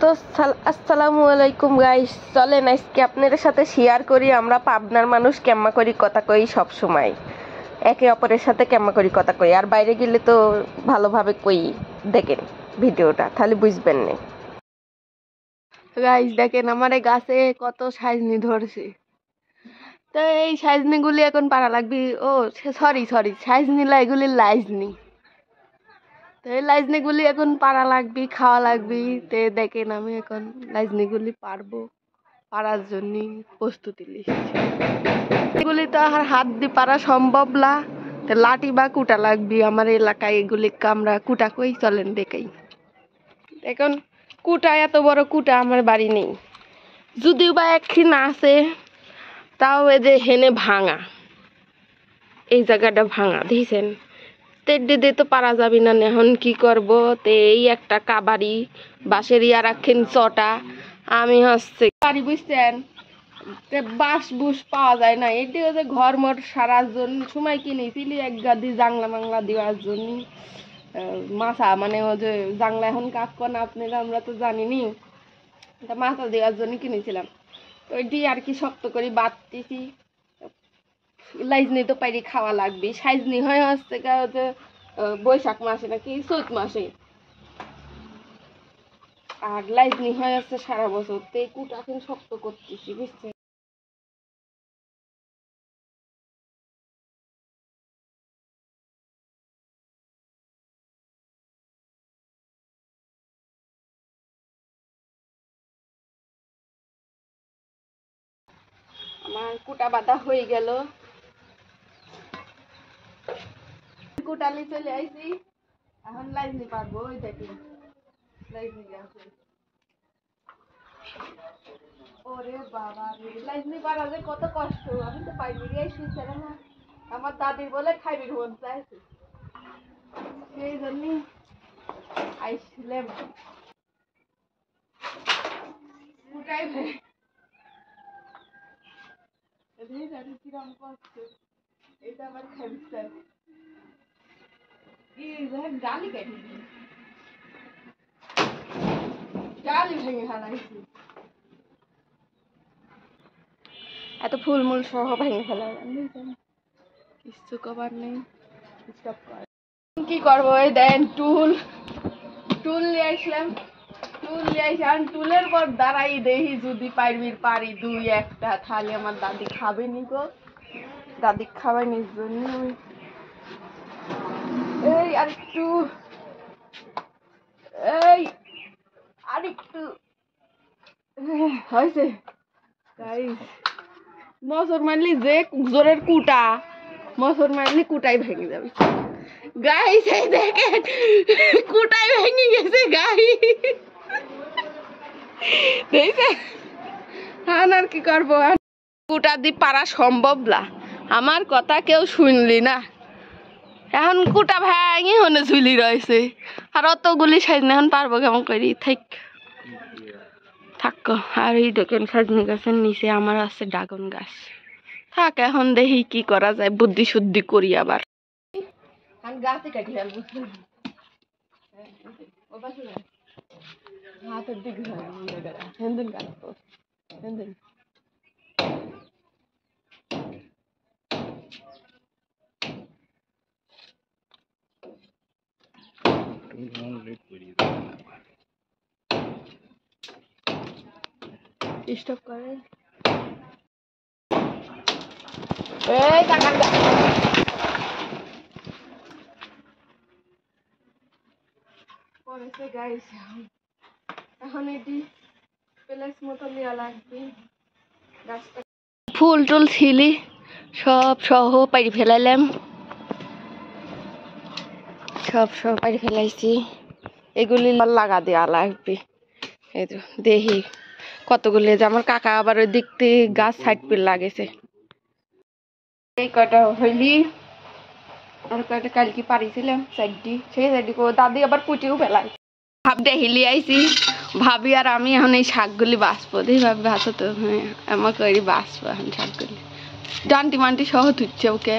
তো আসসালামু আলাইকুম গাইস, চলেন আজকে আপনাদের সাথে শেয়ার করি আমরা পাবনার মানুষ কেমন করি কথা কই। সব সময় একে অপরের সাথে কেমন করি কথা কই, আর বাইরে গেলে তো ভালোভাবে কই। দেখেন ভিডিওটা তাহলে বুঝবেন না। গাইস দেখেন আমার এই গাছে কত সাইজনি ধরছে। তো এই সাইজনি গুলি এখন পারা লাগবে। ও সরি সরি, সাইজনি লা, এগুলি লাইজনি। তো এই লাইজনি গুলি এখন পারা লাগবে, খাওয়া লাগবে। তে দেখেন আমি এখন লাইজনি গুলি পারবো, পারার জন্য প্রস্তুতি নিচ্ছি। এগুলি তো আর হাত দিয়ে পারা সম্ভব না, লাঠি বা কুটা লাগবে। আমার এলাকায় এগুলি আমরা কুটা কই, চলেন দেখাই। এখন কুটা, এত বড় কুটা আমার বাড়ি নেই, যদিও বা একদিন আছে, তাও এই যে হেনে ভাঙা, এই জায়গাটা ভাঙা দেখছেন। তেড্ডে তো পারা যাবি না, এখন কি করব। তে এই একটা কাবাড়ি বাঁশের ইয়া রাখেন চটা, আমি হচ্ছে বাড়ি বুঝছেন, বাঁশ বুস পাওয়া যায় না। এটি হচ্ছে ঘর মর সারার জন্য সময় কিনেছিলি এক গাদি জাংলা মাংলা দেওয়ার জন্য। মাথা মানে ও যে জাংলা এখন কাক না আপনারা, আমরা তো জানিনি, মাথা দেওয়ার জন্য কিনেছিলাম। তো ওইটি আর কি শক্ত করে বাঁধতেছি। লাইজনি তো পাইরি খাওয়া লাগবে। সাইজনি হয় হচ্ছে যে বৈশাখ মাসে নাকি চৈত মাসে, আর লাইজনি হয় হচ্ছে সারা বছর। তো এই কুটা এখন শক্ত করতেছি বুঝছেন। আমার কুটা বাঁধা হয়ে গেল, কুটালি চলে আইছি। এখন লাইজনি পারবো। ওই দেখি লাইজনি আছে। ওরে বাবা, লাইজনি পারা যে কত কষ্ট, আমি তো পাইনি রে। শুনছিলাম না, আমার দাদির বলে খাইবি মন চাইছে, সেই জন্য আইছিলাম। কুটাই ভাই কিরম কষ্ট, এটা আবার খাইবি চাই। গালি কাটি গালি ভেঙে হারাইছি, এত ফুলমূল সহ ভেঙে ফেলাম, কিছু কবার নেই। কি করবো, এই দেন টুল টুল নিয়ে আসলাম। টুল নিয়ে আসি, আর টুলের পর দাঁড়াই দেখি যদি পারি দুই একটা, তাহলে আমার দাদি খাবে নি গো। দাদি খাবার জন্য এই আরেকটু, এই আরেকটু হয়েছে। মশর মারলি যে জোরের কুটা, মশর মারলি কুটাই ভেঙে যাবে। গাইস এই দেখেন কুটাই ভেঙে গেছে গাইস, দেখছেন। আর কি করবো, কুটা দি পারা সম্ভব না, আমার কথা কেউ শুনলি না। এখন কুটা ভেঙে হনে ঝুলি রয়েছে, আর অতগুলি সাইজনি এখন পারবো কেমন করি থাক। আর এই দেখেন সাজনি গাছের নিচে আমার আছে ড্রাগন গাছ। থাক, এখন দেখি কি করা যায়, বুদ্ধি শুদ্ধি করি আবার। গাছে কাটি ফেলবো, হাতের দিকে হেন্দিন কাটবো, হেন্দিন স্টপ করে। এই টাকার পড়েছে গাইস, এখন এটি প্লেস মতো নেওয়া লাগবে। গাছটা ফুল টুল ছিলি সব সহ পাড়ি ফেলাইলাম, সব পাড়ি ফেলাইছি। এগুলি লাগা দেওয়া লাগবে। এই তো দেখি কতগুলি, যে আমার কাকা আবার ওই দিক থেকে গাছ সাইড পেয়ে লাগেছে। এই কয়টা হইলি, আর কয়টা কালকে পারিছিলাম সাইডটি, সেই সাইডটি দাদি আবার কুটিও ফেলাই। ভাবটা হিলি আইছি, ভাবি আর আমি এখন এই শাকগুলি বাঁচবো। দেখি ভাবি বাঁচো তো, হ্যাঁ আমার করি বাঁচবো এখন শাকগুলি। ডান্টি মান্টি সহ তুচ্ছে ওকে।